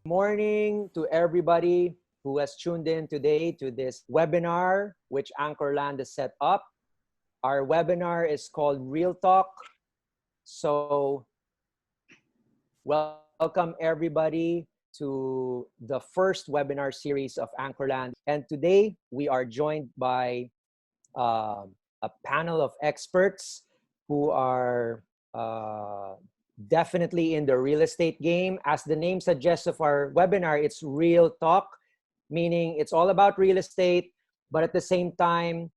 morning to everybody who has tuned in today to this webinar which Anchorland has set up. Our webinar is called Real Talk. So welcome everybody to the first webinar series of Anchorland. And today we are joined by a panel of experts who are definitely in the real estate game. As the name suggests of our webinar, it's Real Talk, meaning it's all about real estate, but at the same time,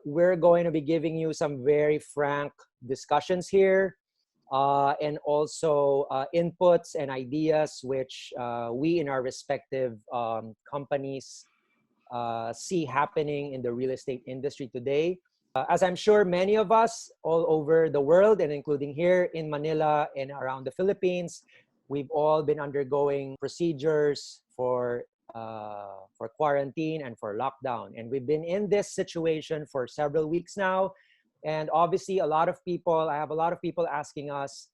we're going to be giving you some very frank discussions here and also inputs and ideas which we in our respective companies see happening in the real estate industry today. As I'm sure many of us all over the world and including here in Manila and around the Philippines, we've all been undergoing procedures for quarantine and for lockdown. And we've been in this situation for several weeks now. And obviously I have a lot of people asking us,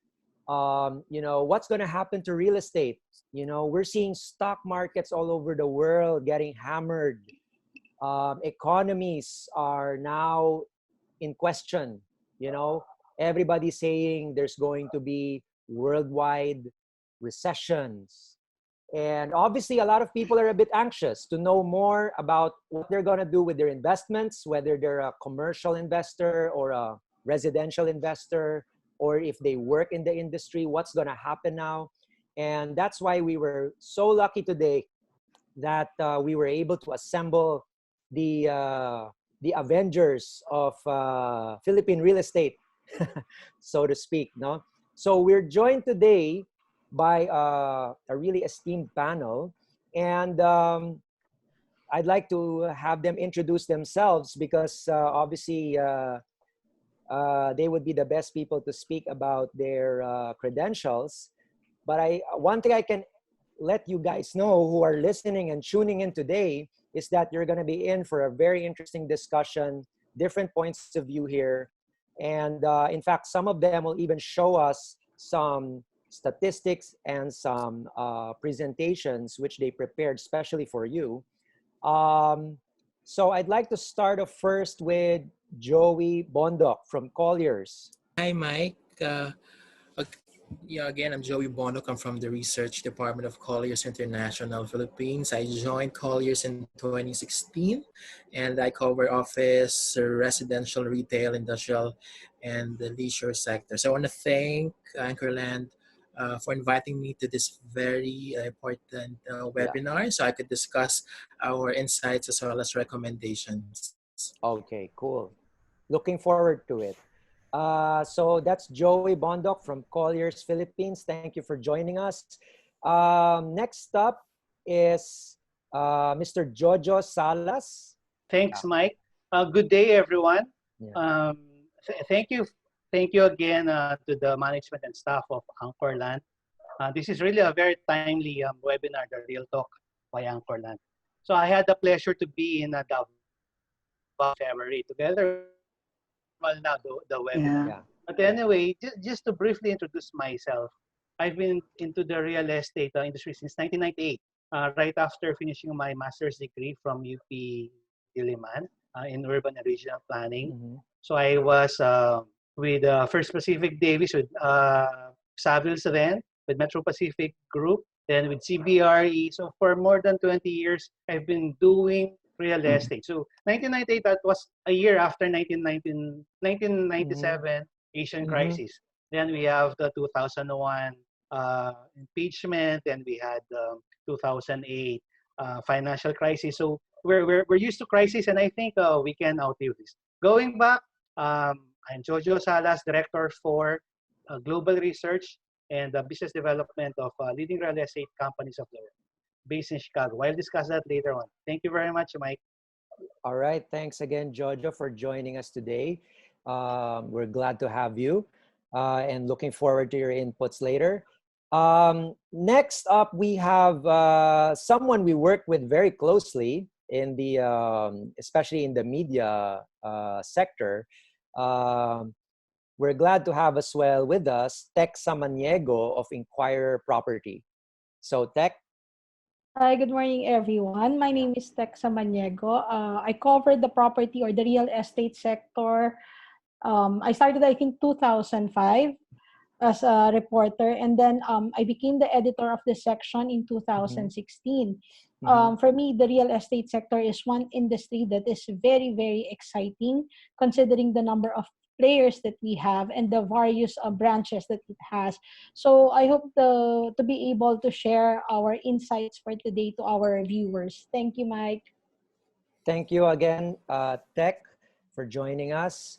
what's going to happen to real estate? We're seeing stock markets all over the world getting hammered. Economies are now in question. Everybody's saying there's going to be worldwide recessions. And obviously a lot of people are a bit anxious to know more about what they're going to do with their investments, whether they're a commercial investor or a residential investor, or if they work in the industry, what's going to happen now. And that's why we were so lucky today that we were able to assemble the Avengers of Philippine real estate, so to speak. No? So we're joined today by a really esteemed panel, and I'd like to have them introduce themselves because obviously they would be the best people to speak about their credentials. But one thing I can let you guys know who are listening and tuning in today is that you're going to be in for a very interesting discussion, different points of view here. And in fact, some of them will even show us some statistics and some presentations which they prepared specially for you. So I'd like to start off first with Joey Bondoc from Colliers. Hi, Mike. Again, I'm Joey Bondoc. I'm from the Research Department of Colliers International Philippines. I joined Colliers in 2016, and I cover office, residential, retail, industrial, and the leisure sector. So I want to thank Anchorland for inviting me to this very important webinar so I could discuss our insights as well as recommendations. Okay, cool. Looking forward to it. So that's Joey Bondoc from Colliers, Philippines. Thank you for joining us. Next up is Mr. Jojo Salas. Thanks, Mike. Good day, everyone. Yeah. Thank you again to the management and staff of Anchorland. This is really a very timely webinar, the Real Talk by Anchorland. So I had the pleasure to be in Davao February together. Well, now the webinar. Yeah. But anyway, just to briefly introduce myself, I've been into the real estate industry since 1998, right after finishing my master's degree from UP Diliman in urban and regional planning. Mm-hmm. So I was with First Pacific Davis, with Savills then, with Metro Pacific Group, then with CBRE. So for more than 20 years, I've been doing real estate. So 1998, that was a year after 1997 Asian crisis. Then we have the 2001 impeachment, and we had the 2008 financial crisis. So we're used to crisis, and I think we can outlive this. Going back, I'm Jojo Salas, Director for Global Research and Business Development of leading real estate companies of the world, based in Chicago. I'll discuss that later on. Thank you very much, Mike. All right. Thanks again, Jojo, for joining us today. We're glad to have you and looking forward to your inputs later. Next up, we have someone we work with very closely in the, especially in the media sector. We're glad to have as well with us Samaniego of Inquirer Property. So Tech, Hi, good morning, everyone. My name is Tech Samaniego. I covered the property or the real estate sector. I started, I think, 2005 as a reporter, and then I became the editor of the section in mm-hmm, 2016. mm-hmm, For me, the real estate sector is one industry that is very, very exciting, considering the number of players that we have and the various branches that it has. So I hope to be able to share our insights for today to our viewers. Thank you, Mike. thank you again, Tech, for joining us.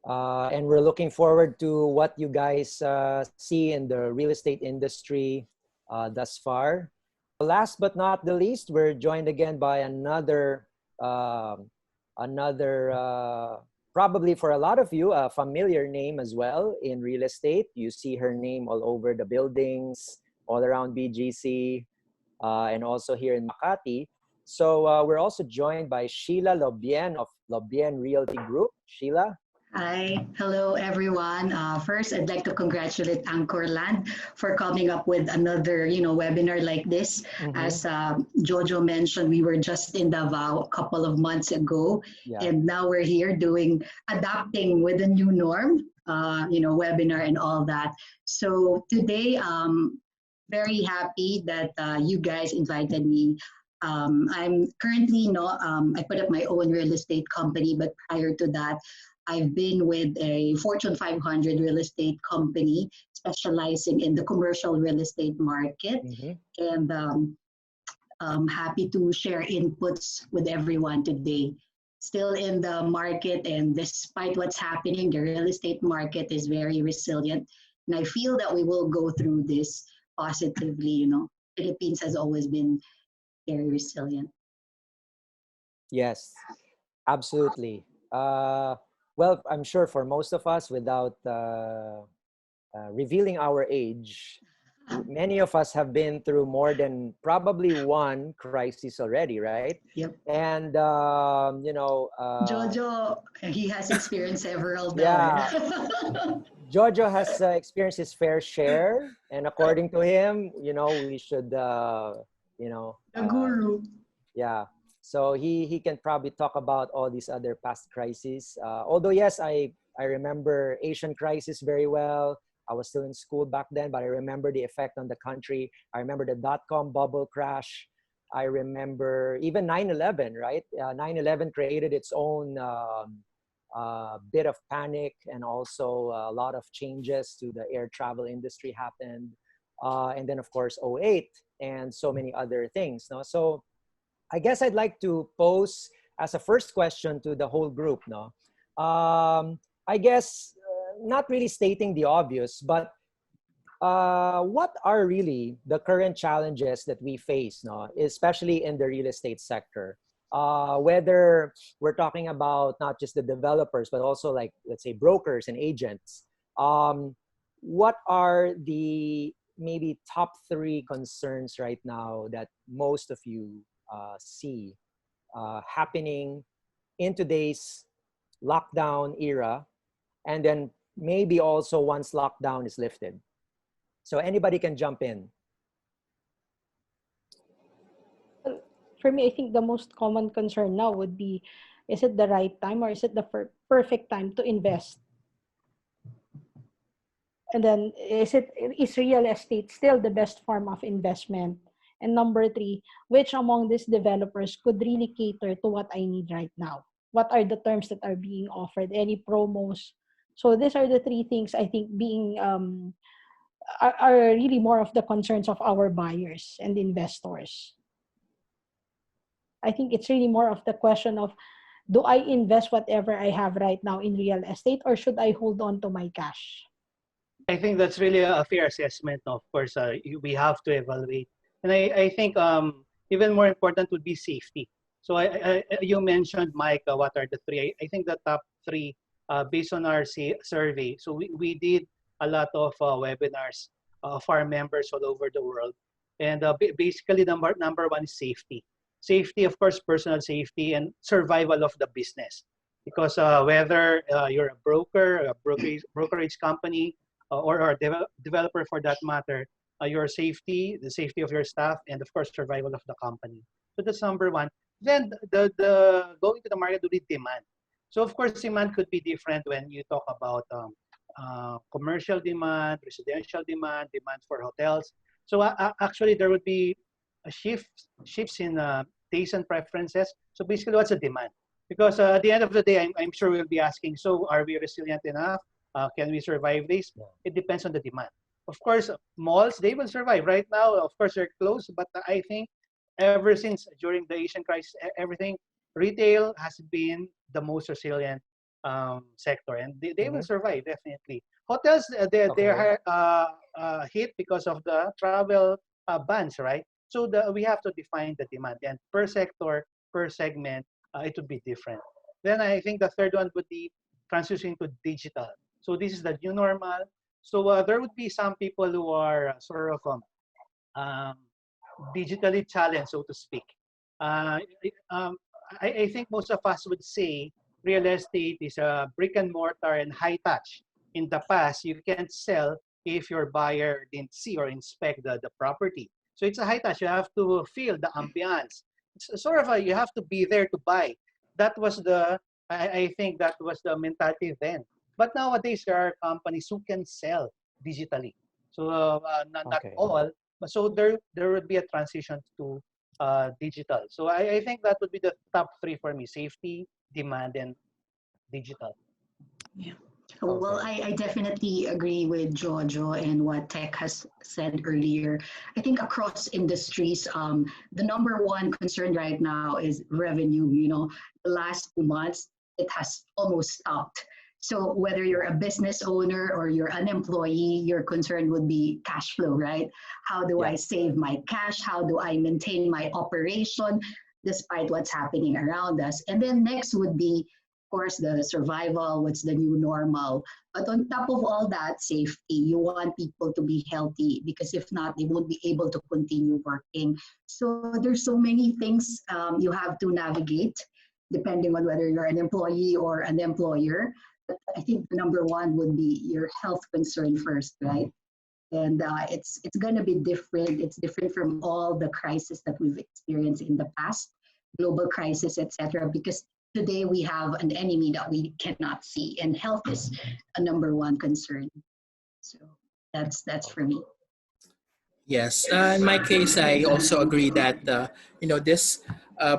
And we're looking forward to what you guys see in the real estate industry thus far. Last but not the least, we're joined again by um another probably for a lot of you, a familiar name as well in real estate. You see her name all over the buildings, all around BGC, and also here in Makati. So we're also joined by Sheila Lobien of Lobien Realty Group. Sheila? Hi, hello everyone. First, I'd like to congratulate Anchorland for coming up with another, webinar like this. Mm-hmm. As Jojo mentioned, we were just in Davao a couple of months ago, Yeah. and now we're here adapting with a new norm, webinar and all that. So today, very happy that you guys invited me. I'm currently not, I put up my own real estate company, but prior to that, I've been with a Fortune 500 real estate company specializing in the commercial real estate market. Mm-hmm. And I'm happy to share inputs with everyone today. Still in the market, and despite what's happening, the real estate market is very resilient. And I feel that we will go through this positively. Philippines has always been very resilient. Yes, absolutely. Well, I'm sure for most of us, without revealing our age, many of us have been through more than probably one crisis already, right? Yep. And, Jojo, he has experienced several now. yeah, Jojo has experienced his fair share. And according to him, we should, The guru. yeah. So he can probably talk about all these other past crises. Although yes, I remember Asian crisis very well. I was still in school back then, but I remember the effect on the country. I remember the dot-com bubble crash. I remember even 9/11, right? 9/11 created its own bit of panic, and also a lot of changes to the air travel industry happened. And then of course 08 and so many other things. No? So I guess I'd like to pose as a first question to the whole group. No, I guess not really stating the obvious, but what are really the current challenges that we face, no, especially in the real estate sector? Whether we're talking about not just the developers, but also like, let's say, brokers and agents. What are the maybe top three concerns right now that most of you see happening in today's lockdown era, and then maybe also once lockdown is lifted? So anybody can jump in. For me, I think the most common concern now would be, is it the right time or is it the perfect time to invest? And then is real estate still the best form of investment? And number three, which among these developers could really cater to what I need right now? What are the terms that are being offered? Any promos? So these are the three things I think being are really more of the concerns of our buyers and investors. I think it's really more of the question of, do I invest whatever I have right now in real estate, or should I hold on to my cash? I think that's really a fair assessment. Of course, we have to evaluate, and I think even more important would be safety. So you mentioned, Mike, what are the three? I think the top three, based on our survey. So we did a lot of webinars of our members all over the world, and basically number one is safety. Safety, of course, personal safety and survival of the business. Because whether you're a broker, a brokerage company, or a developer for that matter, your safety, the safety of your staff, and of course, survival of the company. So that's number one. Then the going to the market would be demand. So of course, demand could be different when you talk about commercial demand, residential demand, demand for hotels. So actually, there would be a shifts in tastes and preferences. So basically, what's the demand? Because at the end of the day, I'm sure we'll be asking, so are we resilient enough? Can we survive this? It depends on the demand. Of course, malls, they will survive. Right now, of course, they're closed, but I think ever since during the Asian crisis, everything, retail has been the most resilient sector, and they will survive, definitely. Hotels, they're hit because of the travel bans, right? So we have to define the demand, and per sector, per segment, it would be different. Then I think the third one would be transitioning to digital. So this is the new normal. So there would be some people who are sort of um, digitally challenged, so to speak. Uh, um, I think most of us would say real estate is a brick and mortar and high touch. In the past, you can't sell if your buyer didn't see or inspect the property. So it's a high touch. You have to feel the ambiance. It's sort of you have to be there to buy. That was I think that was the mentality then. But nowadays, there are companies who can sell digitally. So not all, but so there would be a transition to digital. So I think that would be the top three for me: safety, demand, and digital. Yeah. Well, I definitely agree with Jojo and what Tech has said earlier. I think across industries, the number one concern right now is revenue. You know, the last 2 months, it has almost stopped. So whether you're a business owner or you're an employee, your concern would be cash flow, right? How do I save my cash? How do I maintain my operation despite what's happening around us? And then next would be, of course, the survival, what's the new normal. But on top of all that, safety. You want people to be healthy because if not, they won't be able to continue working. So there's so many things you have to navigate depending on whether you're an employee or an employer. But I think the number one would be your health concern first, right? And it's going to be different. It's different from all the crises that we've experienced in the past, global crisis, etc. Because today we have an enemy that we cannot see, and health is a number one concern. So that's for me. Yes, in my case, I also agree that this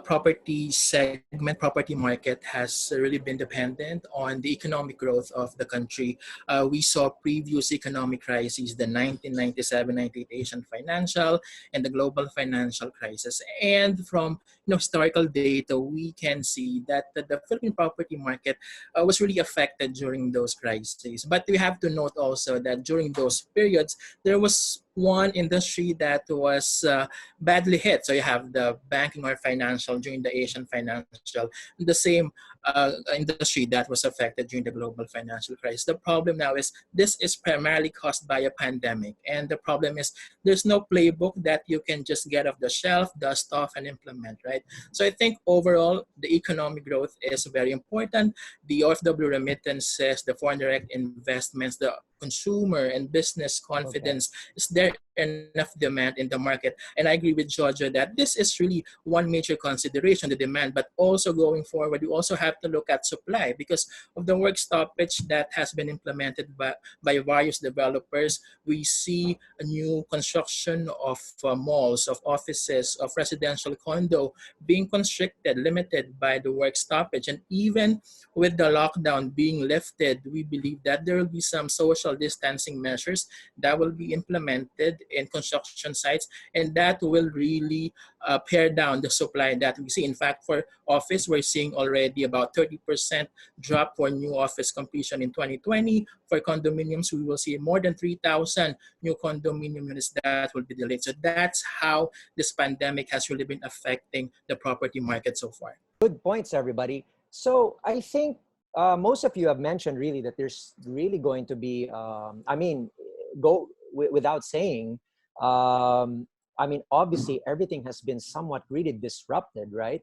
property segment, property market has really been dependent on the economic growth of the country. We saw previous economic crises, the 1997-98 Asian financial and the global financial crisis. And from historical data, we can see that the Philippine property market was really affected during those crises. But we have to note also that during those periods, there was one industry that was badly hit. So you have the banking or financial during the Asian financial, the same industry that was affected during the global financial crisis. The problem now is this is primarily caused by a pandemic. And the problem is there's no playbook that you can just get off the shelf, dust off, and implement, right? So I think overall, the economic growth is very important. The OFW remittances, the foreign direct investments, the consumer and business confidence, is there enough demand in the market? And I agree with Georgia that this is really one major consideration, the demand, but also going forward, you also have to look at supply because of the work stoppage that has been implemented by various developers. We see a new construction of malls, of offices, of residential condo being constricted, limited by the work stoppage. And even with the lockdown being lifted, we believe that there will be some social distancing measures that will be implemented in construction sites, and that will really pare down the supply that we see. In fact, for office, we're seeing already about 30% drop for new office completion in 2020. For condominiums, we will see more than 3,000 new condominium units that will be delayed. So that's how this pandemic has really been affecting the property market so far. Good points, everybody. So I think most of you have mentioned really that there's really going to be, without saying, obviously everything has been somewhat really disrupted, right?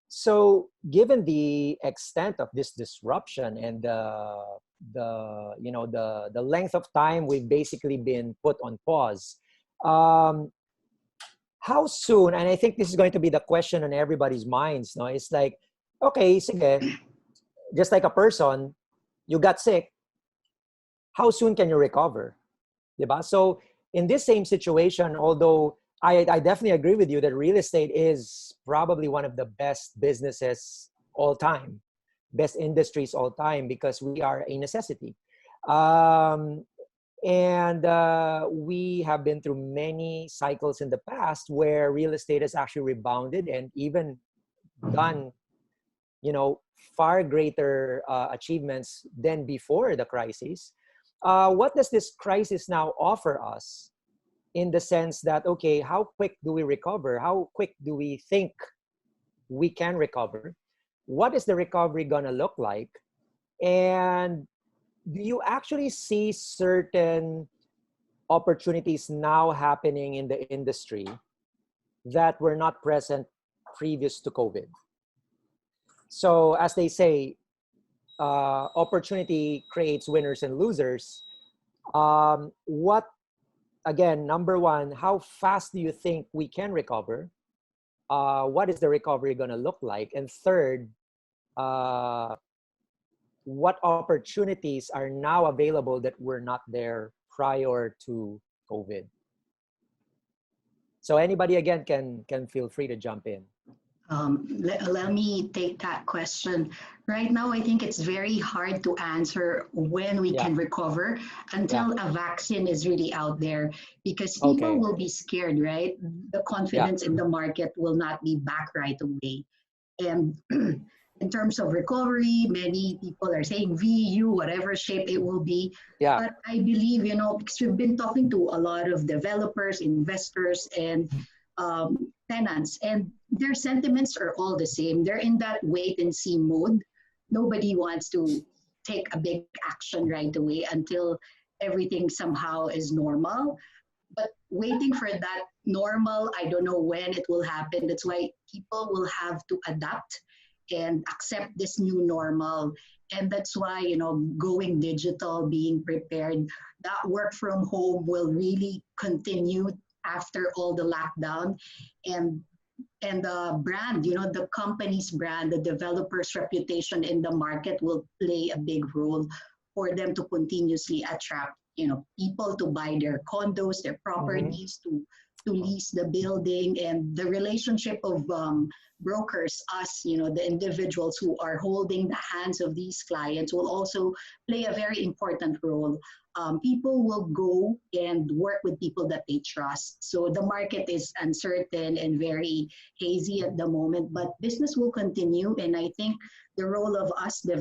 So given the extent of this disruption and the length of time we've basically been put on pause. How soon, and I think this is going to be the question on everybody's minds, no? It's like, okay, sige, just like a person, you got sick, how soon can you recover? Diba? So in this same situation, although I definitely agree with you that real estate is probably one of the best businesses all time, best industries all time, because we are a necessity. And we have been through many cycles in the past where real estate has actually rebounded and even done, far greater achievements than before the crisis. What does this crisis now offer us, in the sense that, okay, how quick do we recover? How quick do we think we can recover? What is the recovery gonna look like? And do you actually see certain opportunities now happening in the industry that were not present previous to COVID? So as they say, opportunity creates winners and losers. Again, number one, how fast do you think we can recover? What is the recovery going to look like? And third, what opportunities are now available that were not there prior to COVID? So anybody, again, can feel free to jump in. Let me take that question. Right now, I think it's very hard to answer when we can recover until a vaccine is really out there, because people will be scared, right? The confidence in the market will not be back right away. And in terms of recovery, many people are saying V, U, whatever shape it will be. But I believe, because we've been talking to a lot of developers, investors, and tenants, and their sentiments are all the same. They're in that wait and see mode. Nobody wants to take a big action right away until everything somehow is normal. But waiting for that normal, I don't know when it will happen. That's why people will have to adapt and accept this new normal. And that's why, going digital, being prepared, that work from home will really continue after all the lockdown. And the brand, the company's brand, the developer's reputation in the market will play a big role for them to continuously attract, people to buy their condos, their properties, to lease the building. And the relationship of brokers, us, the individuals who are holding the hands of these clients, will also play a very important role. People will go and work with people that they trust. So the market is uncertain and very hazy at the moment, but business will continue. And I think the role of us, the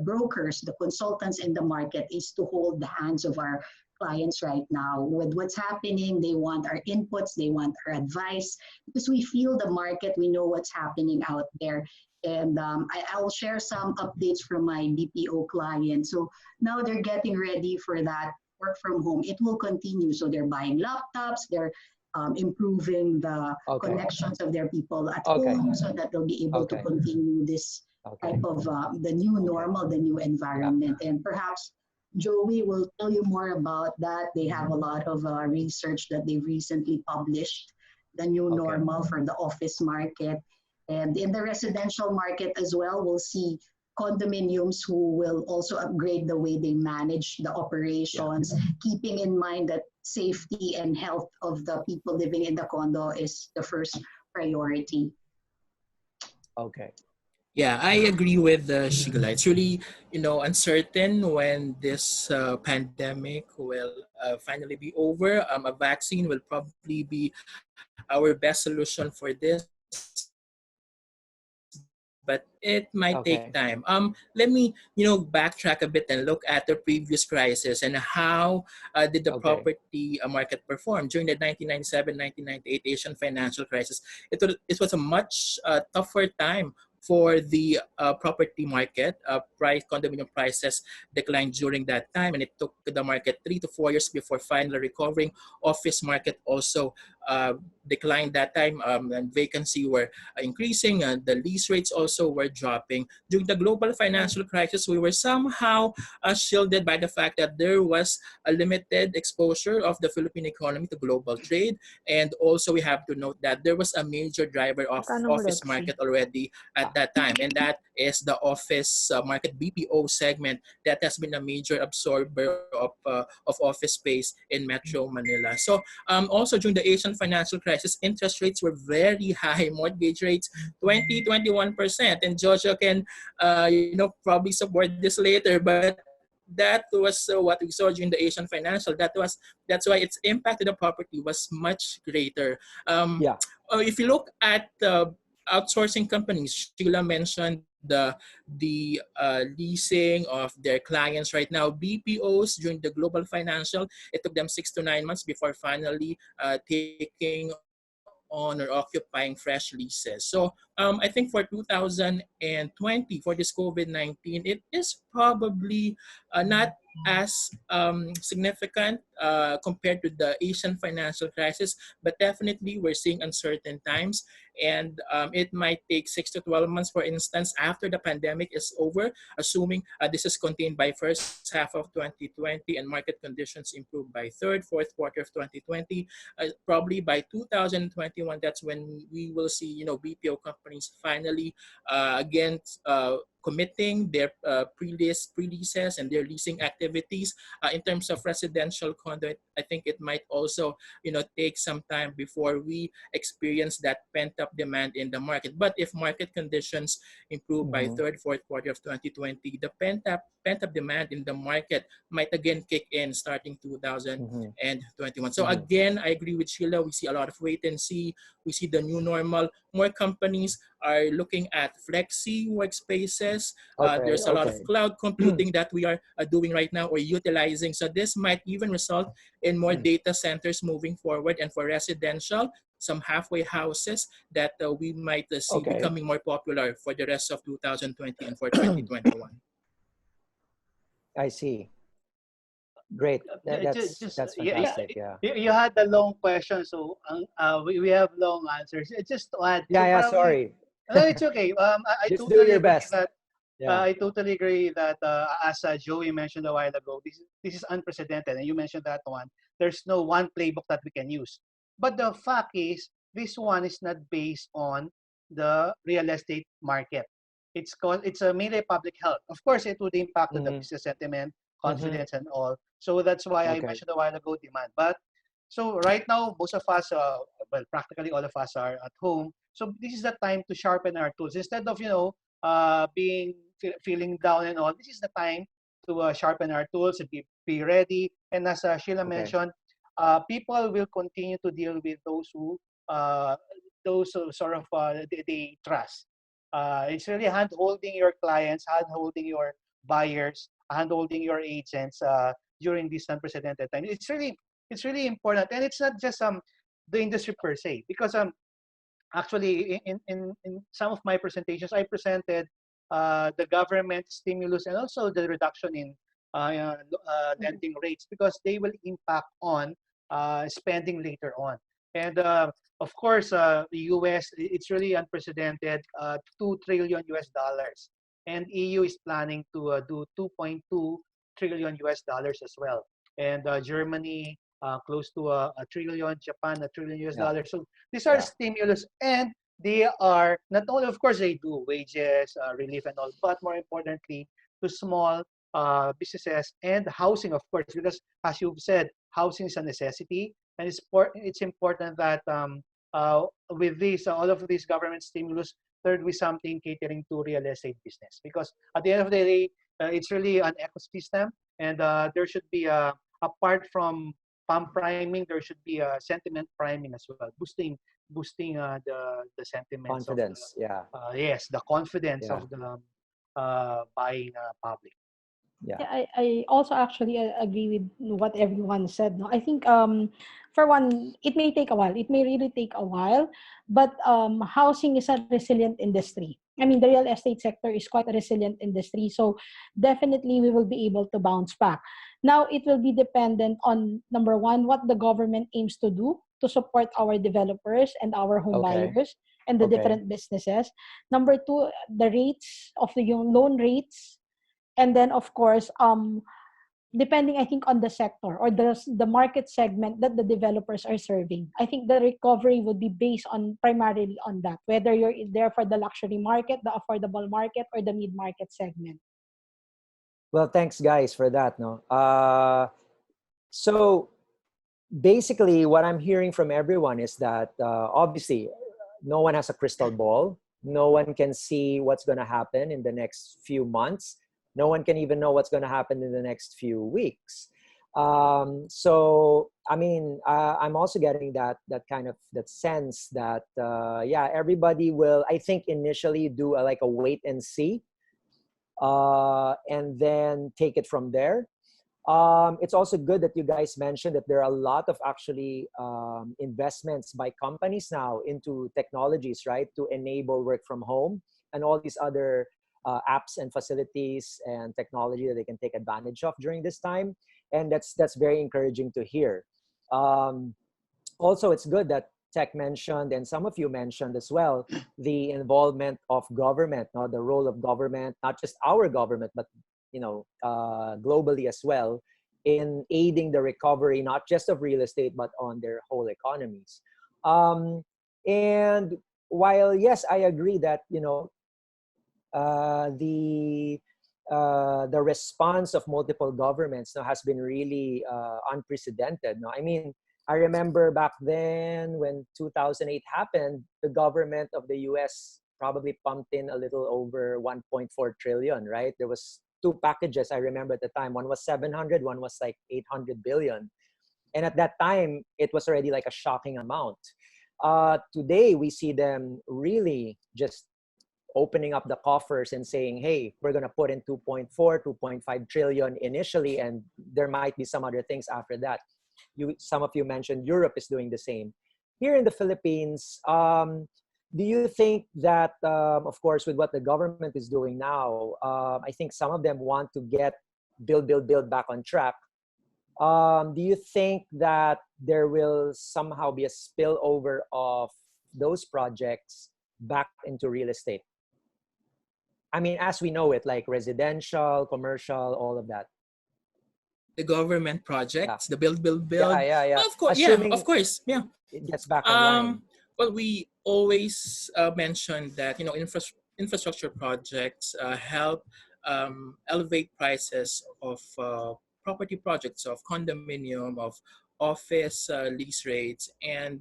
brokers, the consultants in the market, is to hold the hands of our clients right now with what's happening. They want our inputs, they want our advice, because we feel the market, we know what's happening out there. And I'll share some updates from my BPO clients. So now they're getting ready for that work from home. It will continue. So they're buying laptops, they're improving the connections of their people at home, so that they'll be able to continue this type of the new normal, the new environment. And perhaps Joey will tell you more about that. They have a lot of research that they recently published, the new normal for the office market. And in the residential market as well, we'll see condominiums who will also upgrade the way they manage the operations, keeping in mind that safety and health of the people living in the condo is the first priority. Okay. Yeah, I agree with Sheila. It's really, uncertain when this pandemic will finally be over. A vaccine will probably be our best solution for this, but it might take time. Let me, backtrack a bit and look at the previous crisis and how did the property market perform during the 1997-1998 Asian financial crisis. It was a much tougher time for the property market. Condominium prices declined during that time, and it took the market 3 to 4 years before finally recovering. Office market also declined that time, and vacancy were increasing, and the lease rates also were dropping. During the global financial crisis, we were somehow shielded by the fact that there was a limited exposure of the Philippine economy to global trade, and also we have to note that there was a major driver of Magkano mo, office Lexi? market already at that time, and that is the office market BPO segment that has been a major absorber of office space in Metro Manila. So also during the Asian financial crisis, interest rates were very high, mortgage rates 20-21%, and Joshua can probably support this later, but that was what we saw during the Asian financial. That's why its impact to the property was much greater. Yeah. If you look at outsourcing companies, Sheila mentioned the leasing of their clients right now. BPOs during the global financial, it took them 6 to 9 months before finally taking on or occupying fresh leases. So I think for 2020, for this COVID-19, it is probably not as significant compared to the Asian financial crisis, but definitely we're seeing uncertain times, and it might take 6 to 12 months, for instance, after the pandemic is over, assuming this is contained by first half of 2020 and market conditions improve by third, fourth quarter of 2020. Probably by 2021, that's when we will see, BPO companies finally again committing their pre-leases and their leasing activities. In terms of residential condo, I think it might also take some time before we experience that pent-up demand in the market. But if market conditions improve by third, fourth quarter of 2020, the pent-up demand in the market might again kick in starting 2021. So again, I agree with Sheila. We see a lot of wait and see. We see the new normal. More companies are looking at flexi workspaces. There's a lot of cloud computing that we are doing right now or utilizing. So this might even result in more data centers moving forward. And for residential, some halfway houses that we might see becoming more popular for the rest of 2020 and for 2021. I see. Great. That's fantastic. Yeah. You had a long question, so we have long answers. Just to add. Yeah. So Sorry. No, it's okay. I Just totally do your agree best. that. Yeah. I totally agree that as Joey mentioned a while ago, this is unprecedented, and you mentioned that one. There's no one playbook that we can use. But the fact is, this one is not based on the real estate market. It's a mainly public health. Of course, it would impact on the business sentiment, confidence, and all. So that's why I mentioned a while ago demand. But so right now, most of us, practically all of us are at home. So this is the time to sharpen our tools instead of feeling down and all. This is the time to sharpen our tools and be ready. And as Sheila mentioned, people will continue to deal with those who they trust. It's really hand holding your clients, hand holding your buyers, hand holding your agents during this unprecedented time. It's really important, and it's not just the industry per se, because actually in some of my presentations I presented the government stimulus and also the reduction in lending rates, because they will impact on spending later on. And of course, the US, it's really unprecedented, $2 trillion US dollars, and EU is planning to do 2.2 trillion US dollars as well, and Germany close to a trillion, Japan a trillion US dollars. So these are stimulus, and they are not only, of course, they do wages relief and all, but more importantly to small businesses and housing, of course, because as you've said, housing is a necessity, and it's important that with this all of these government stimulus, there will be something catering to real estate business, because at the end of the day, it's really an ecosystem, and there should be apart from pump priming, there should be a sentiment priming as well, boosting the sentiments, confidence. Yes, the confidence of the buying public. Yeah, I also actually agree with what everyone said. No, I think for one, it may take a while. It may really take a while, but housing is a resilient industry. I mean, the real estate sector is quite a resilient industry, so definitely we will be able to bounce back. Now, it will be dependent on, number one, what the government aims to do to support our developers and our home Okay. buyers and the Okay. different businesses. Number two, the rates of the loan rates. And then, of course, depending, I think, on the sector or the market segment that the developers are serving. I think the recovery would be based on primarily on that, whether you're there for the luxury market, the affordable market, or the mid-market segment. Well, thanks guys for that. No. So basically, what I'm hearing from everyone is that obviously, no one has a crystal ball. No one can see what's going to happen in the next few months. No one can even know what's going to happen in the next few weeks. So, I mean, I'm also getting that kind of that sense that yeah, everybody will, I think, initially do like a wait and see, and then take it from there. It's also good that you guys mentioned that there are a lot of actually investments by companies now into technologies, right, to enable work from home and all these other apps and facilities and technology that they can take advantage of during this time, and that's very encouraging to hear. Um, Also, it's good that Tech mentioned, and some of you mentioned as well, the involvement of government, not the role of government, not just our government, but globally as well, in aiding the recovery, not just of real estate, but on their whole economies. Um, and while yes, I agree that uh, the the response of multiple governments now has been really unprecedented. No, I mean, I remember back then when 2008 happened, the government of the US probably pumped in a little over 1.4 trillion, right? There was two packages I remember at the time. One was 700, one was like 800 billion. And at that time, it was already like a shocking amount. Today, we see them really just opening up the coffers and saying, hey, we're going to put in 2.4, 2.5 trillion initially, and there might be some other things after that. Some of you mentioned Europe is doing the same. Here in the Philippines, do you think that, of course, with what the government is doing now, I think some of them want to get build back on track. Do you think that there will somehow be a spillover of those projects back into real estate? I mean, as we know it, like residential, commercial, all of that. The government Yeah. projects, the build. Yeah. Well, of course, yeah, of Assuming course, yeah. it gets back online. Well, we always mention that infrastructure projects help elevate prices of property projects, of condominium, of office lease rates, and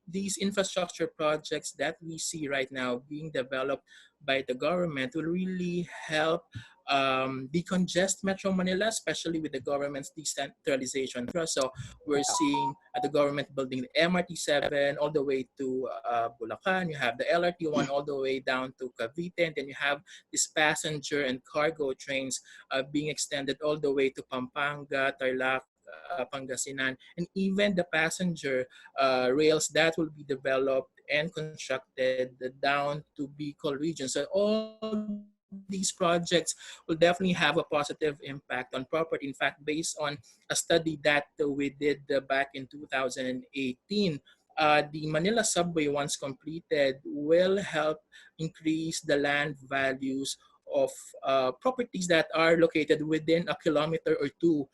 these infrastructure projects that we see right now being developed by the government will really help decongest Metro Manila, especially with the government's decentralization. So we're seeing the government building the MRT 7 all the way to Bulacan. You have the LRT 1 all the way down to Cavite, and then you have these passenger and cargo trains being extended all the way to Pampanga, Tarlac, Pangasinan, and even the passenger rails that will be developed and constructed down to Bicol region. So all these projects will definitely have a positive impact on property. In fact, based on a study that we did back in 2018, the Manila subway, once completed, will help increase the land values of properties that are located within a kilometer or two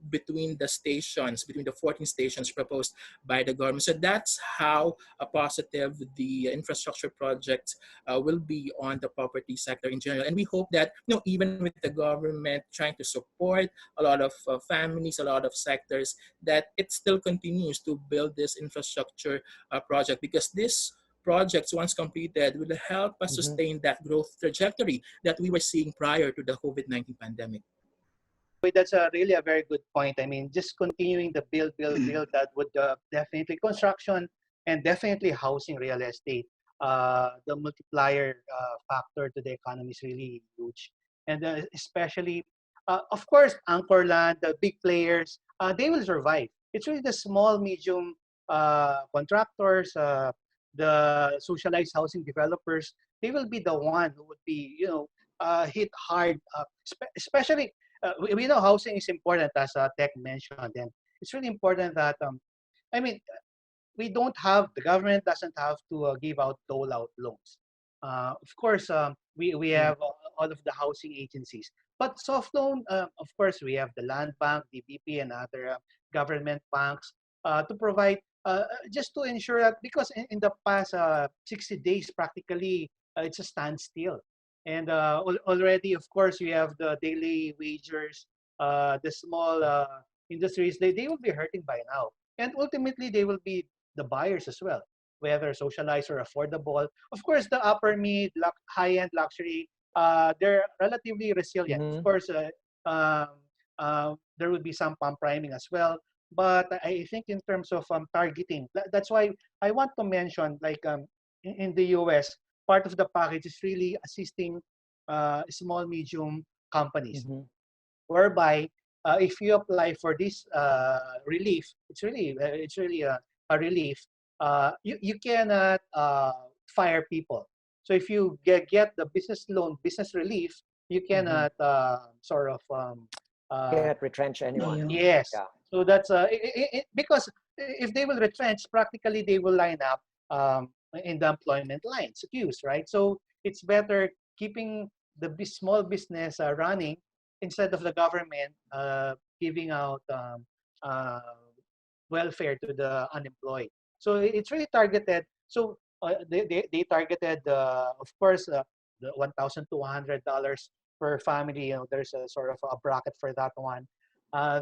between the stations, between the 14 stations proposed by the government. So that's how positive the infrastructure projects will be on the property sector in general. And we hope that, even with the government trying to support a lot of families, a lot of sectors, that it still continues to build this infrastructure project, because this projects, once completed, will help us sustain that growth trajectory that we were seeing prior to the COVID-19 pandemic. That's really a very good point. I mean, just continuing the build, that would definitely construction and definitely housing, real estate. The multiplier factor to the economy is really huge. And especially, of course, anchor land, the big players, they will survive. It's really the small, medium contractors, the socialized housing developers, they will be the one who would be, hit hard, especially we know housing is important, as Tech mentioned, and it's really important that I mean, the government doesn't have to give out dole out loans. Of course, we Mm. have all of the housing agencies, but soft loan, of course, we have the Land Bank, DBP, and other government banks to provide just to ensure that, because in the past 60 days, practically it's a standstill. And already, of course, we have the daily wagers, the small industries, they will be hurting by now. And ultimately, they will be the buyers as well, whether socialized or affordable. Of course, the upper mid, high-end luxury, they're relatively resilient. Of Mhm. course, there will be some pump priming as well. But I think in terms of targeting, that's why I want to mention, like in the US, part of the package is really assisting small, medium companies, Mhm. whereby if you apply for this relief, it's really a relief. You cannot fire people. So if you get the business loan, business relief, you Mhm. cannot sort of uh, Can't retrench anyone. Layo. yes. Yeah. So that's because if they will retrench, practically they will line up in the employment lines, queues, right? So it's better keeping the small business running instead of the government giving out uh, welfare to the unemployed. So it's really targeted. So they targeted, of course, the $1,200 per family. There's a sort of a bracket for that one.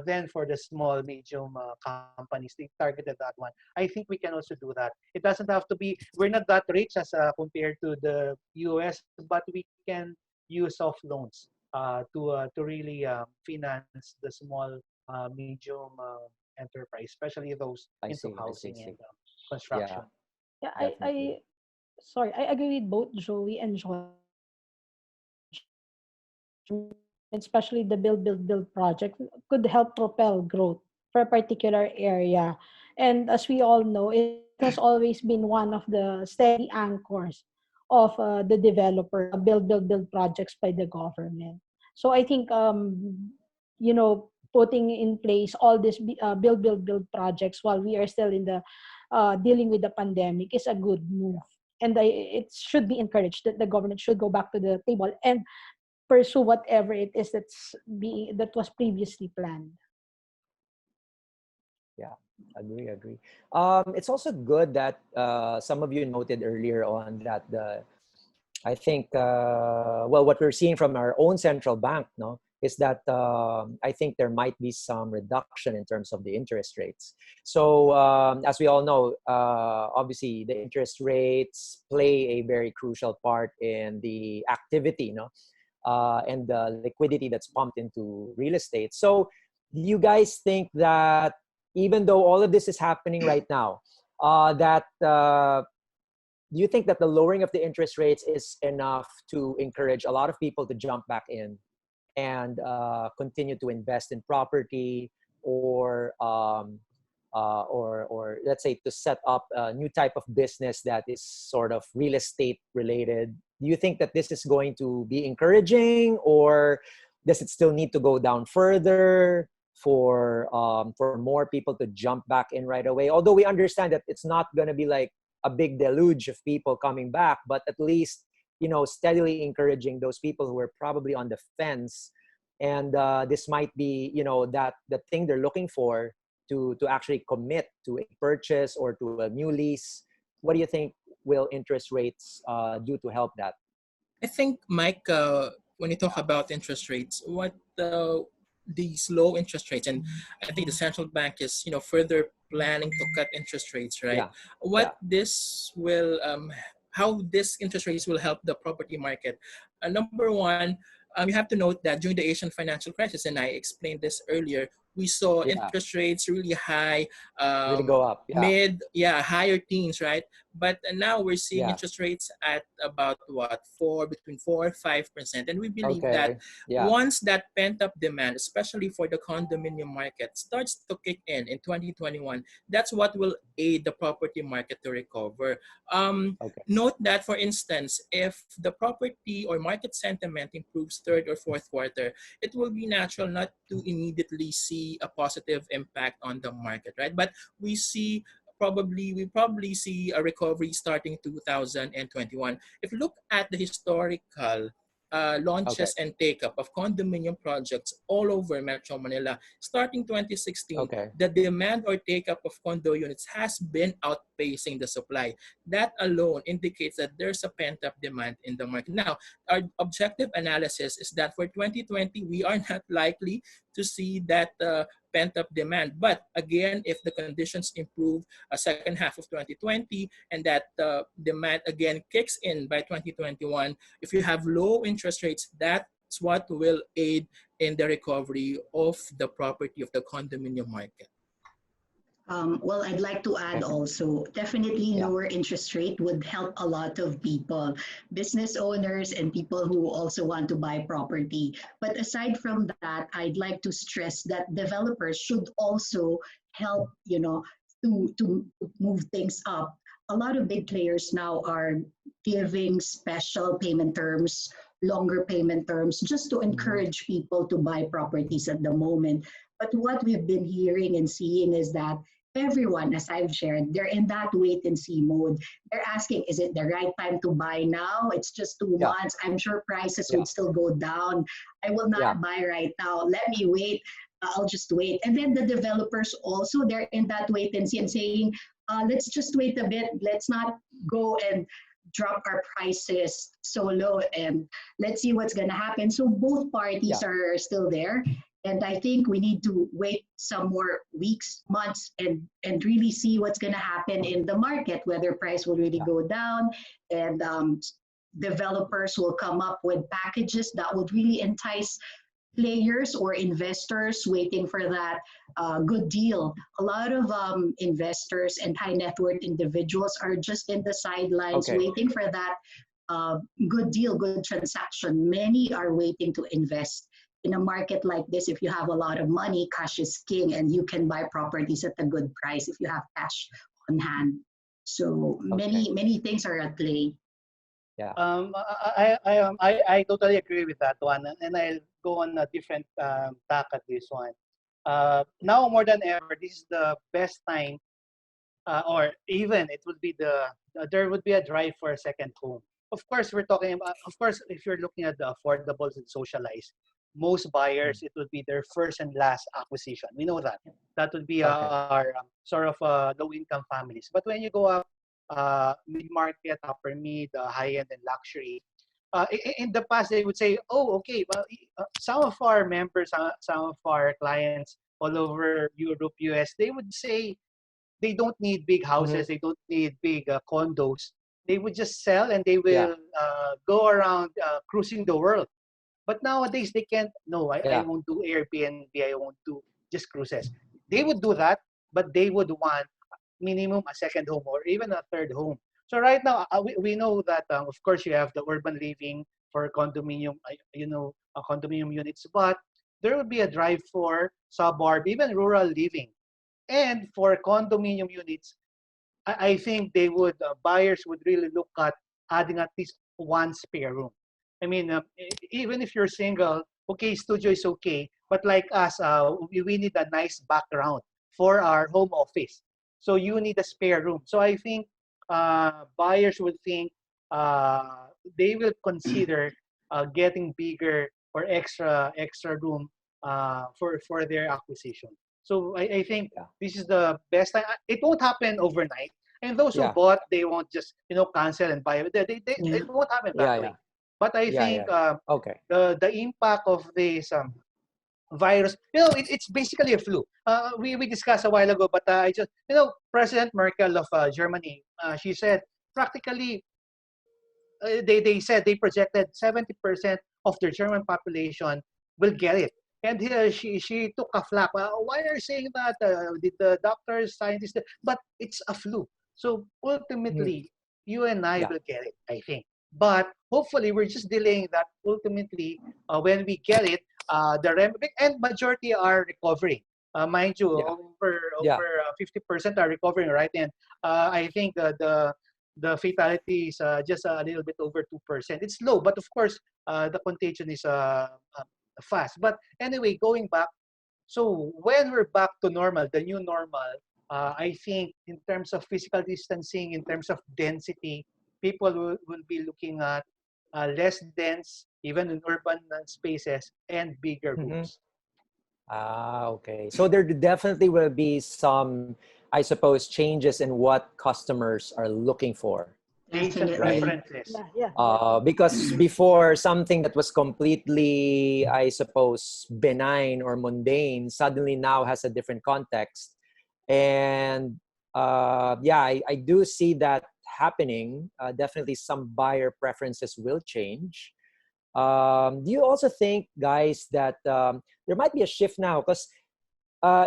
Then for the small, medium companies, they targeted that one. I think we can also do that. It doesn't have to be. We're not that rich as compared to the US, but we can use soft loans to really finance the small, medium enterprise, especially those I into see. I see. housing and See. construction. Yeah, Yeah, definitely. sorry, I agree with both Joey and John, especially the build project could help propel growth for a particular area. And as we all know, it has always been one of the steady anchors of the developers, build projects by the government. So I think, putting in place all these build projects while we are still in the dealing with the pandemic is a good move. And it should be encouraged that the government should go back to the table and pursue whatever it is that was previously planned. Yeah, agree, agree. It's also good that some of you noted earlier on that I think, well, what we're seeing from our own central bank, no, is that I think there might be some reduction in terms of the interest rates. So, as we all know, obviously the interest rates play a very crucial part in the activity, no, and the liquidity that's pumped into real estate. So, do you guys think that even though all of this is happening right now, that do you think that the lowering of the interest rates is enough to encourage a lot of people to jump back in and continue to invest in property, or or let's say to set up a new type of business that is sort of real estate related? Do you think that this is going to be encouraging, or does it still need to go down further for more people to jump back in right away? Although we understand that it's not going to be like a big deluge of people coming back, but at least, steadily encouraging those people who are probably on the fence, and this might be, that the thing they're looking for to actually commit to a purchase or to a new lease. What do you think will interest rates do to help that? I think, Mike, when you talk about interest rates, what these low interest rates, and I think the central bank is, further planning to cut interest rates, right? Yeah, What yeah, this will, how this interest rates will help the property market. Number one, you have to note that during the Asian financial crisis, and I explained this earlier, we saw yeah. interest rates really high, Really go up. Yeah. higher teens, right? But now we're seeing Yeah. interest rates at about what, between 4 or 5%, and we believe that Okay. Yeah. once that pent up demand, especially for the condominium market, starts to kick in 2021, that's what will aid the property market to recover. Okay. Note that, for instance, if the property or market sentiment improves third or fourth quarter, it will be natural not to immediately see a positive impact on the market, right? But we probably see a recovery starting 2021. If you look at the historical Okay. launches and take-up of condominium projects all over Metro Manila, starting 2016, Okay. the demand or take-up of condo units has been outpacing the supply. That alone indicates that there's a pent-up demand in the market. Now, our objective analysis is that for 2020, we are not likely to see that pent-up demand. But again, if the conditions improve second half of 2020 and that demand again kicks in by 2021, if you have low interest rates, that's what will aid in the recovery of the property of the condominium market. Well, I'd like to add Okay. also, definitely Yeah. lower interest rate would help a lot of people, business owners and people who also want to buy property. But aside from that, I'd like to stress that developers should also help, to move things up. A lot of big players now are giving special payment terms, longer payment terms, just to Mhm. encourage people to buy properties at the moment. But what we've been hearing and seeing is that everyone, as I've shared, they're in that wait and see mode. They're asking, is it the right time to buy now? It's just two Yeah. months. I'm sure prices Yeah. would still go down. I will Yeah. not buy right now. Let me wait. I'll just wait. And then the developers also, they're in that wait and see and saying, let's just wait a bit. Let's not go and drop our prices so low and let's see what's going to happen. So both parties Yeah. are still there. And I think we need to wait some more weeks, months, and really see what's going to happen in the market, whether price will really Yeah. go down and developers will come up with packages that would really entice players or investors waiting for that good deal. A lot of investors and high net worth individuals are just in the sidelines Okay. waiting for that good deal, good transaction. Many are waiting to invest. In a market like this, if you have a lot of money, cash is king, and you can buy properties at a good price if you have cash on hand. So Okay. many things are at play. Yeah. I totally agree with that one, and I'll go on a different tack at this one. Now more than ever, this is the best time, or even it would be there would be a drive for a second home. Of course, we're talking about. Of course, if you're looking at the affordables and socialized, most buyers it would be their first and last acquisition. We know that. That would be Okay. our sort of low income families. But when you go up mid market, upper mid, high end, and luxury, in the past they would say, oh, okay, well, some of our members, some of our clients all over Europe, US, they would say they don't need big Mhm. houses, they don't need big condos. They would just sell and they Yeah. will go around cruising the world. But nowadays they can't. No, I Yeah. won't do Airbnb. I won't do just cruises. They would do that, but they would want minimum a second home or even a third home. So right now, we know that of course you have the urban living for condominium, condominium units, but there will be a drive for suburb, even rural living, and for condominium units. I think they would buyers would really look at adding at least one spare room. I mean, even if you're single, okay, studio is okay, but like us, we need a nice background for our home office. So you need a spare room. So I think buyers would think they will consider getting bigger or extra room for their acquisition. So I think Yeah. this is the best time. It won't happen overnight. And those who Yeah. bought, they won't just cancel and buy. Yeah. It won't happen that Yeah. way. Yeah. But I Yeah. think Yeah. Yeah. Okay. the impact of this virus, it's basically a flu. We discussed a while ago, but I just President Merkel of Germany, she said practically they said they projected 70% of the German population will get it. And she took a flak. Why are you saying that? Did the doctors, scientists? But it's a flu. So ultimately, you and I Yeah. will get it, I think. But hopefully, we're just delaying that. Ultimately, when we get it, and majority are recovering. Mind you, Yeah. over Yeah. 50% are recovering, right? And I think the fatality is just a little bit over 2%. It's low, but of course, the contagion is fast. But anyway, going back, so when we're back to normal, the new normal, I think in terms of physical distancing, in terms of density, people will be looking at less dense, even in urban spaces, and bigger Mm-hmm. rooms. Okay. So there definitely will be some, I suppose, changes in what customers are looking for, Tastes and right? Definitely. preferences. Yeah. Because before, something that was completely, I suppose, benign or mundane suddenly now has a different context. And yeah, I do see that happening. Definitely some buyer preferences will change. Do you also think, guys, that there might be a shift now? Because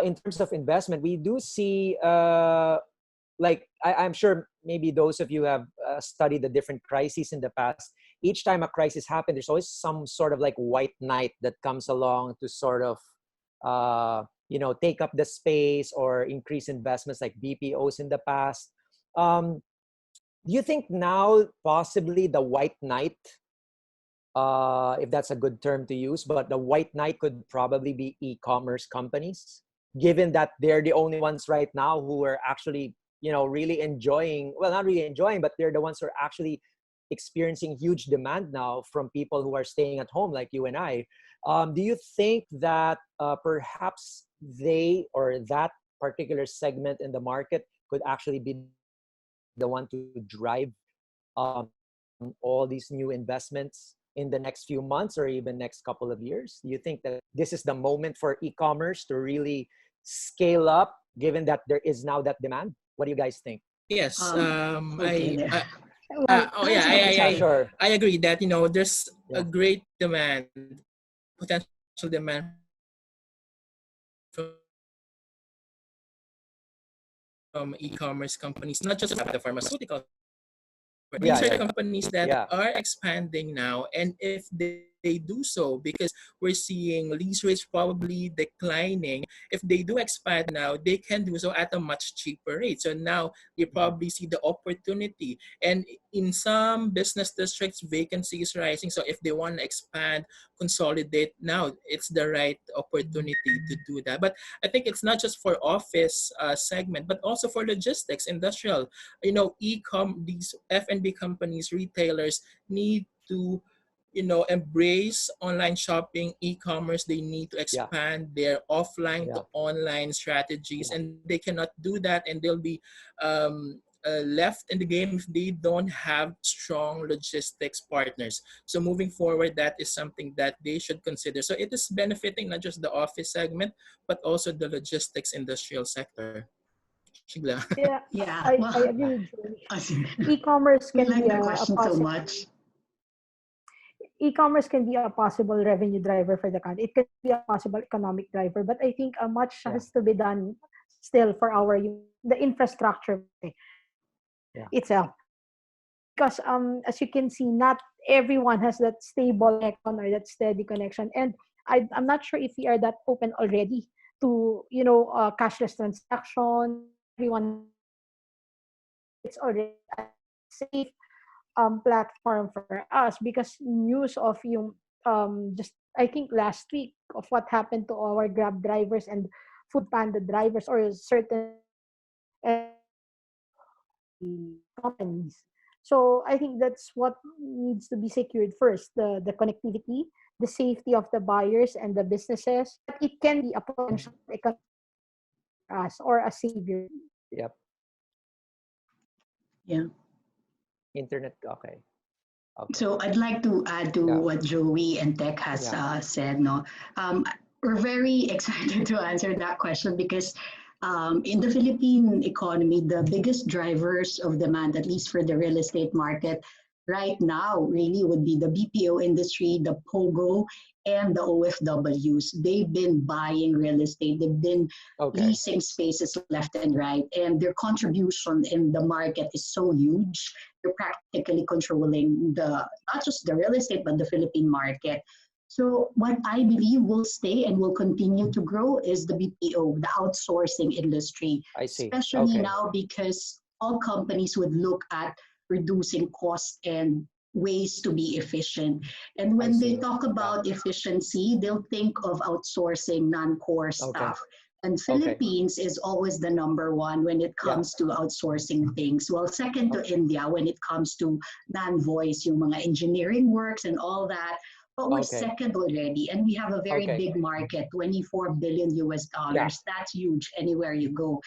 in terms of investment, we do see, like, I'm sure maybe those of you have studied the different crises in the past. Each time a crisis happens, there's always some sort of like white knight that comes along to sort of, take up the space or increase investments like BPOs in the past. Um, do you think now possibly the white knight, if that's a good term to use, but the white knight could probably be e-commerce companies, given that they're the only ones right now who are actually, really enjoying, well, not really enjoying, but they're the ones who are actually experiencing huge demand now from people who are staying at home like you and I. Do you think that perhaps they or that particular segment in the market could actually be the one to drive all these new investments in the next few months or even next couple of years? Do you think that this is the moment for e-commerce to really scale up, given that there is now that demand? What do you guys think? Yes. Okay there. Oh Go yeah, ahead, Samantha, Yeah, sorry. sure. I agree that there's a Yeah. great demand, potential demand from e-commerce companies, not just the pharmaceutical. Yeah, These are yeah, the yeah. companies that Yeah. are expanding now, and if they do so, because we're seeing lease rates probably declining, if they do expand now, they can do so at a much cheaper rate. So now they probably see the opportunity. And in some business districts, vacancy is rising. So if they want to expand, consolidate, now it's the right opportunity to do that. But I think it's not just for office segment, but also for logistics, industrial. These F&B companies, retailers need to embrace online shopping, e-commerce. They need to Yeah. expand their offline to Yeah. online strategies, Yeah. and they cannot do that, and they'll be left in the game if they don't have strong logistics partners. So moving forward, that is something that they should consider. So it is benefiting not just the office segment, but also the logistics industrial sector. Shigla. Yeah, Yeah, I well, agree with Joey. us- E-commerce we can be like the a question so possible much. e-commerce can be a possible revenue driver for the country. It can be a possible economic driver, but I think much Yeah. has to be done still for the infrastructure Yeah. itself. Because as you can see, not everyone has that stable connection or that steady connection, and I'm not sure if we are that open already to cashless transaction. Everyone, it's already a safe platform for us, because news of yung just I think last week of what happened to our Grab drivers and Food Panda drivers or certain companies. So I think that's what needs to be secured first: the connectivity, the safety of the buyers and the businesses. But it can be a potential economic for us or a savior. Yep. Yeah. Internet. Okay. Okay. So I'd like to add to Yeah. what Joey and Tech has Yeah. said. No, we're very excited to answer that question because in the Philippine economy, the biggest drivers of demand, at least for the real estate market right now, really would be the BPO industry, the POGO and the OFWs. They've been buying real estate. They've been Okay. leasing spaces left and right, and their contribution in the market is so huge. They're practically controlling the not just the real estate but the Philippine market. So what I believe will stay and will continue to grow is the BPO, the outsourcing industry, I see. especially Okay. now because all companies would look at reducing cost and ways to be efficient. And I when they see. talk Yeah. about efficiency, they'll think of outsourcing non-core Okay. stuff. And Okay. Philippines is always the number one when it Yeah. comes to outsourcing things. Well, second to Okay. India when it comes to non-voice, yung mga engineering works and all that. But we're Okay. second already, and we have a very Okay. big market, 24 billion US Yeah. dollars. That's huge anywhere you go.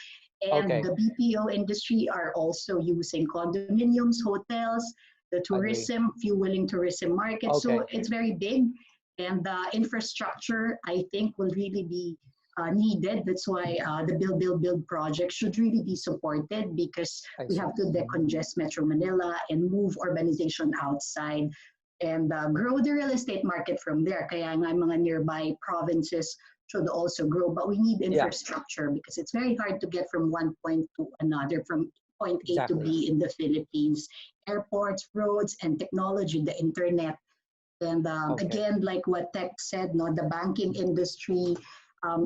And Okay. the BPO industry are also using condominiums, hotels, the Agree. tourism, fueling tourism market. So Okay. it's very big. And the infrastructure, I think, will really be needed. That's why the Build project should really be supported because I we see. have to decongest Metro Manila and move urbanization outside and grow the real estate market from there. Kaya nga mga nearby provinces should also grow, but we need Yeah. infrastructure because it's very hard to get from one point to another, from point A to Exactly. B in the Philippines. Airports, roads, and technology, the internet. And Okay. again, like what Tech said, no, the banking industry,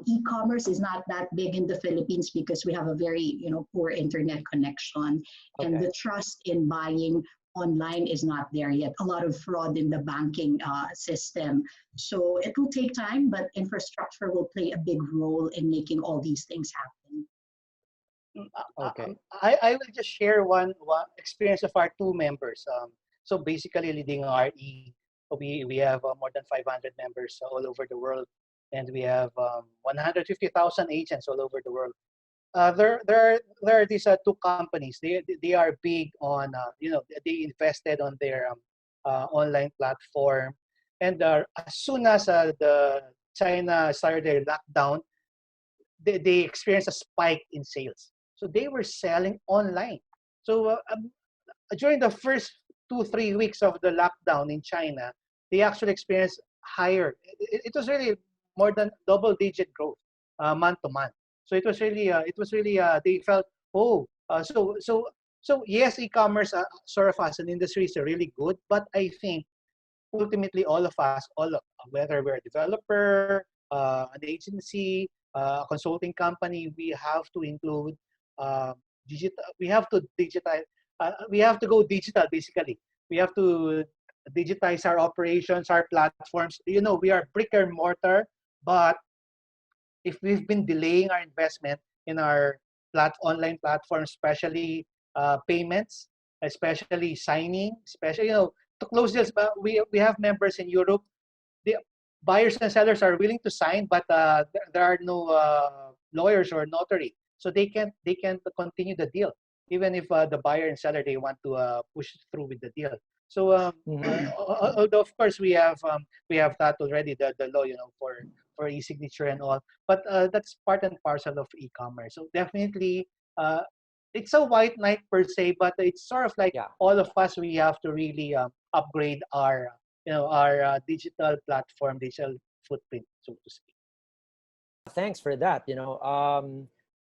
e-commerce is not that big in the Philippines because we have a very, poor internet connection, and Okay. the trust in buying online is not there yet. A lot of fraud in the banking system. So it will take time, but infrastructure will play a big role in making all these things happen. Okay. I will just share one experience of our two members. So basically, leading RE, we have more than 500 members all over the world, and we have 150,000 agents all over the world. There are these two companies. They are big on they invested on their online platform, and as soon as the China started their lockdown, they experienced a spike in sales. So they were selling online. So during the first 2 3 weeks of the lockdown in China, they actually experienced higher. It was really more than double-digit growth month to month. So it was really they felt, oh so yes, e-commerce sort of as an industry is really good, but I think ultimately all of us, whether we're a developer, an agency, a consulting company, we have to include digital. We have to digitize. We have to go digital. Basically, we have to digitize our operations, our platforms. We are brick and mortar, but if we've been delaying our investment in our online platforms, especially payments, especially signing, especially to close deals. But we have members in Europe. The buyers and sellers are willing to sign, but there are no lawyers or notary, so they can continue the deal even if the buyer and seller they want to push through with the deal. So Mhm. although of course we have that already, the law for e-signature and all, but that's part and parcel of e-commerce. So definitely it's a white knight per se, but it's sort of like Yeah. all of us, we have to really upgrade our digital platform, digital footprint, so to speak. Thanks for that.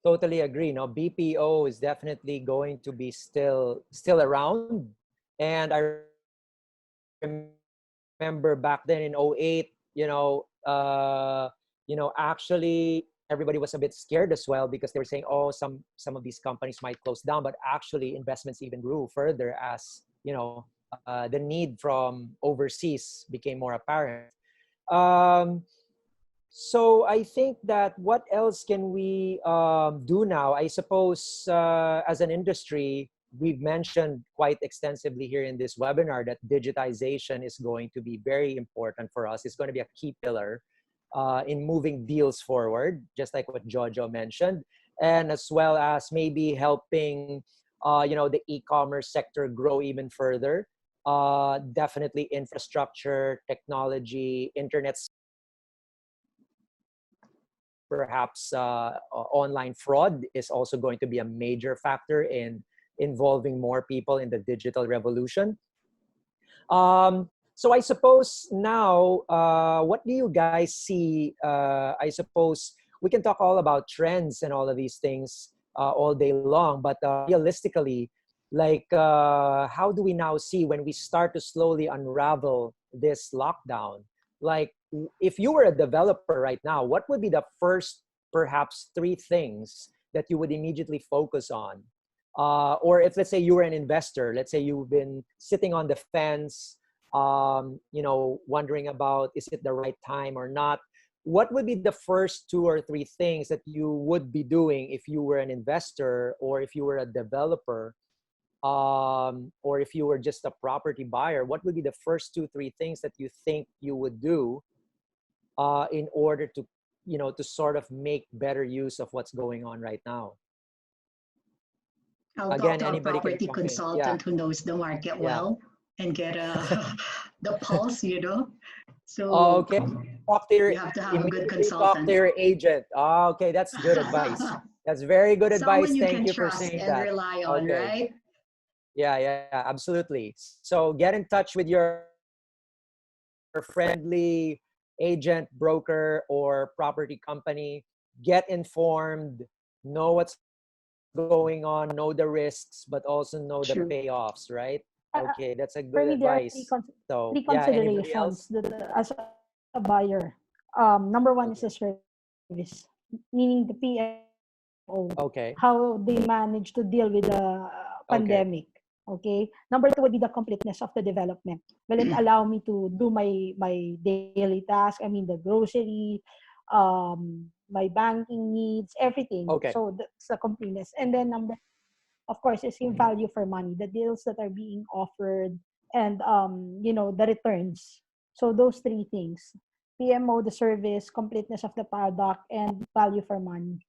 Totally agree. No, BPO is definitely going to be still around, and I remember back then in '08, actually everybody was a bit scared as well because they were saying, oh, some of these companies might close down, but actually investments even grew further as the need from overseas became more apparent. Um, so I think that what else can we do now? I suppose as an industry, we've mentioned quite extensively here in this webinar that digitization is going to be very important for us. It's going to be a key pillar in moving deals forward, just like what Jojo mentioned, and as well as maybe helping, the e-commerce sector grow even further. Definitely infrastructure, technology, internet, perhaps online fraud is also going to be a major factor in involving more people in the digital revolution. Um, So I suppose now, what do you guys see? I suppose we can talk all about trends and all of these things all day long, but realistically, like, how do we now see when we start to slowly unravel this lockdown? Like, if you were a developer right now, what would be the first, perhaps, three things that you would immediately focus on? Or if, let's say, you were an investor, let's say you've been sitting on the fence, wondering about, is it the right time or not? What would be the first two or three things that you would be doing if you were an investor, or if you were a developer, or if you were just a property buyer? What would be the first two, three things that you think you would do in order to, to sort of make better use of what's going on right now? I'll talk Again, to a anybody can property jump in. Yeah, consultant who knows the market yeah. well and get the pulse, Oh, So okay. Talk to your, you have to have a good immediately talk to consultant. your agent. Oh, okay, that's good advice. That's very good Someone advice. you Thank can you for trust saying and that. rely on, Okay. right? Yeah, absolutely. So get in touch with your friendly agent, broker, or property company. Get informed, know what's going on, know the risks, but also know the True. payoffs, right? Uh, Okay, that's a for good me, there are advice. So, three yeah, anybody else? considerations that as a buyer. Number one is Okay. the service, meaning the PMO, Okay. how they manage to deal with the Okay. pandemic. Okay. Number two would be the completeness of the development. Will it allow me to do my daily task? I mean, the grocery, my banking needs, everything. Okay. So that's the completeness. And then number, of course, is yung value for money, the deals that are being offered, and the returns. So those three things: PMO, the service, completeness of the product, and value for money.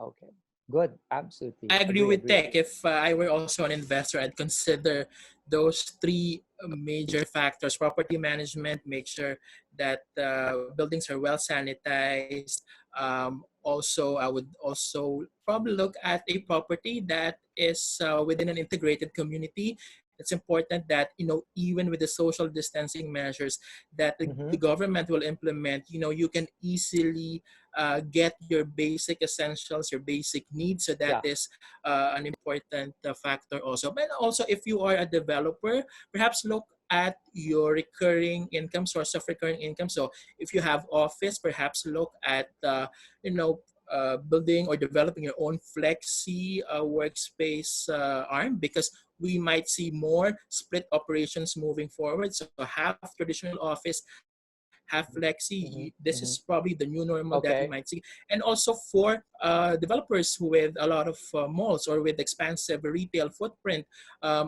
Okay. Good. Absolutely. I agree Agree, with agree. Tech. If I were also an investor, I'd consider those three major factors: property management, make sure that buildings are well sanitized. Also, I would also probably look at a property that is within an integrated community. It's important that, even with the social distancing measures that the Mm-hmm. government will implement, you can easily get your basic essentials, your basic needs. So that Yeah. is an important factor also. But also, if you are a developer, perhaps look at your recurring income, source of recurring income. So if you have office, perhaps look at building or developing your own flexi workspace arm, because we might see more split operations moving forward. So half traditional office, half flexi. This is Mm-hmm. probably the Mm-hmm. new normal that we might see. Okay. And also for developers with a lot of malls or with expansive retail footprint,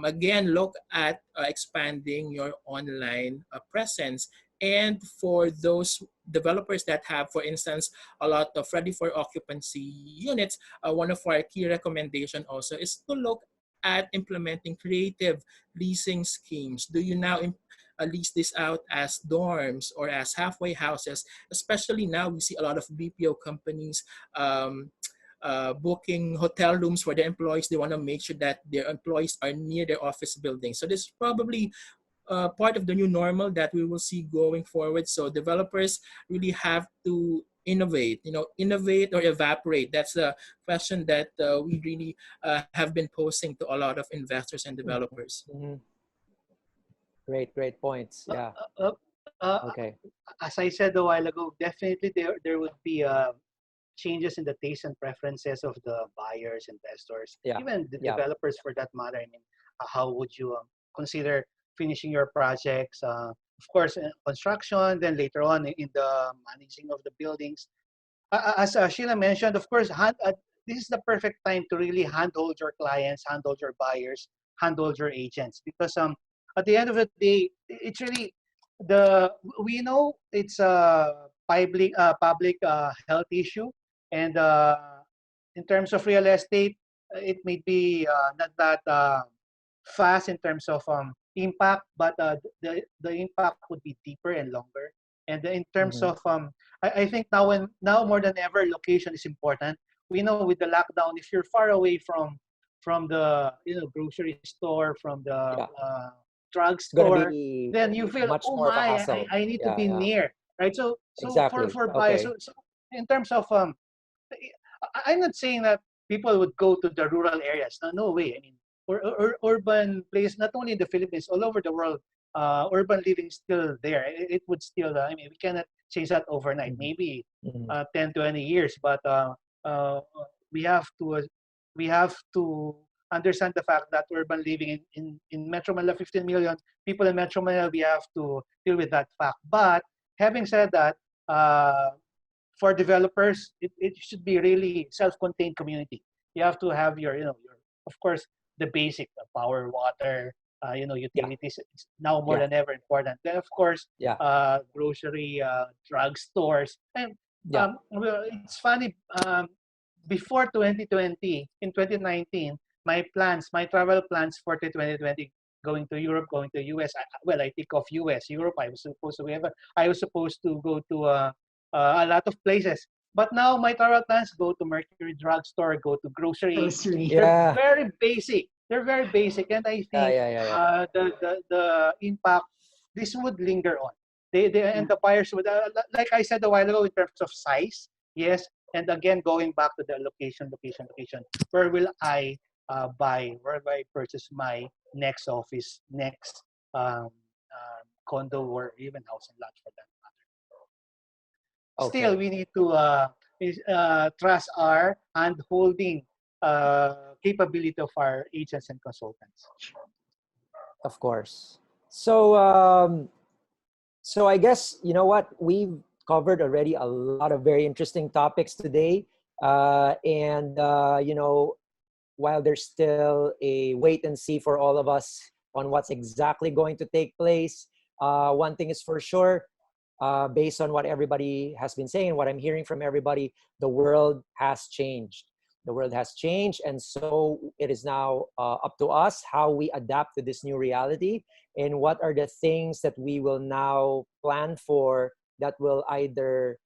again, look at expanding your online presence. And for those developers that have, for instance, a lot of ready for occupancy units, one of our key recommendation also is to look at implementing creative leasing schemes. Do you now lease this out as dorms or as halfway houses? Especially now, we see a lot of BPO companies booking hotel rooms for their employees. They want to make sure that their employees are near their office building. So this is probably part of the new normal that we will see going forward. So developers really have to innovate, innovate or evaporate. That's a question that we really have been posing to a lot of investors and developers. Mm-hmm. Great points. Uh, Yeah. uh, uh, Okay. as I said a while ago, definitely there would be changes in the tastes and preferences of the buyers, investors, Yeah. even the Yeah. developers for that matter. I mean, how would you consider finishing your projects? Of course, construction, then later on in the managing of the buildings. As Sheila mentioned, of course, this is the perfect time to really handhold your clients, handhold your buyers, handhold your agents, because at the end of the day, it's really the we know it's a public health issue, and in terms of real estate, it may be not that fast in terms of impact, but the impact would be deeper and longer. And in terms Mm-hmm. of I think now more than ever, location is important. We know with the lockdown, if you're far away from the grocery store, from the Yeah. It's gonna drugstore, be then you feel, much oh more of a my, hassle. I need to Yeah, be yeah. near, right? So Exactly. for buyers, Okay. so in terms of I'm not saying that people would go to the rural areas. No, no way. I mean, urban place, not only in the Philippines, all over the world, urban living is still there. It would still, I mean, we cannot change that overnight. Mhm. Maybe Mhm. 10, 20 years, but uh, we have to understand the fact that urban living in Metro Manila, 15 million people in Metro Manila, we have to deal with that fact. But having said that, uh, for developers, it should be really self-contained community. You have to have your of course the basic power, water, Yeah, utilities. It's now more yeah, than ever important. Then of course, yeah, grocery, drug stores, and yeah. well, it's funny. Before 2020, in 2019, my travel plans for 2020, going to Europe, going to US. Well, I think of US, Europe. I was supposed to go to a lot of places. But now my travel plans go to Mercury Drugstore, go to grocery. Grocery. They're Yeah, very basic. They're very basic, and I yeah, think yeah, yeah, yeah. the impact this would linger on. They and Yeah. the buyers would, like I said a while ago, in terms of size, yes. And again, going back to the location. Where will I buy? Where will I purchase my next office, next condo, or even house and lot for that matter? Still, Okay. we need to trust our hand-holding capability of our agents and consultants. Of course. So, so I guess you know what, we've covered already a lot of very interesting topics today, and while there's still a wait and see for all of us on what's exactly going to take place, one thing is for sure, based on what everybody has been saying, what I'm hearing from everybody, the world has changed. The world has changed, and so it is now up to us how we adapt to this new reality, and what are the things that we will now plan for that will either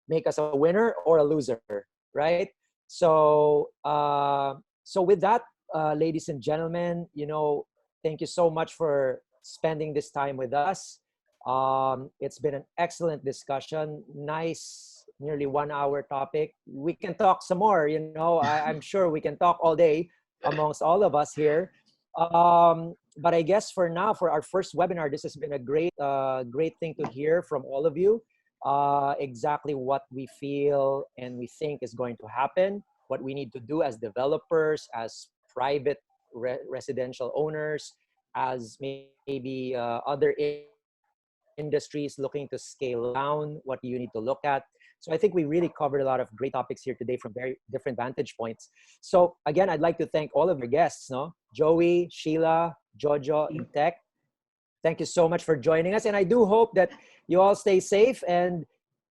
make us a winner or a loser, right? So with that, ladies and gentlemen, thank you so much for spending this time with us. It's been an excellent discussion. Nice, nearly 1 hour topic. We can talk some more. I'm sure we can talk all day amongst all of us here. But I guess for now, for our first webinar, this has been a great thing to hear from all of you. Exactly what we feel and we think is going to happen, what we need to do as developers, as private residential owners, as maybe other industries looking to scale down, what do you need to look at. So I think we really covered a lot of great topics here today from very different vantage points. So again, I'd like to thank all of our guests, no? Joey, Sheila, Jojo, and Tech. Thank you so much for joining us. And I do hope that you all stay safe, and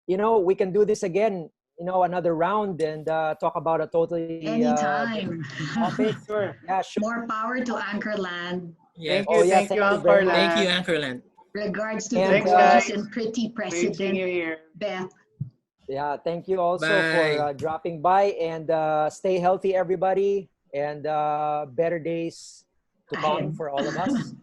we can do this again, another round, and talk about a totally Anytime. different topic. Sure. Yeah, sure. More power to Anchorland. Yeah. Oh yeah, Thank you, thank you very much. Thank you, Anchorland. Anchorland. Regards to the And Thanks, gorgeous guys. and pretty Great seeing president, you here. Beth. yeah, thank you also for Bye. dropping by, and stay healthy, everybody, and better days to come Ahead. for all of us.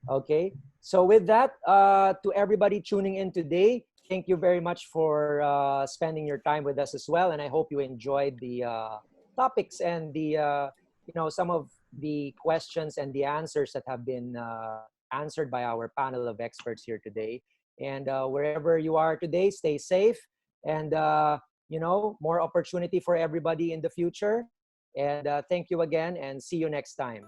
Okay. So with that, to everybody tuning in today, thank you very much for spending your time with us as well. And I hope you enjoyed the topics and the, some of the questions and the answers that have been answered by our panel of experts here today. And wherever you are today, stay safe, and, more opportunity for everybody in the future. And thank you again, and see you next time.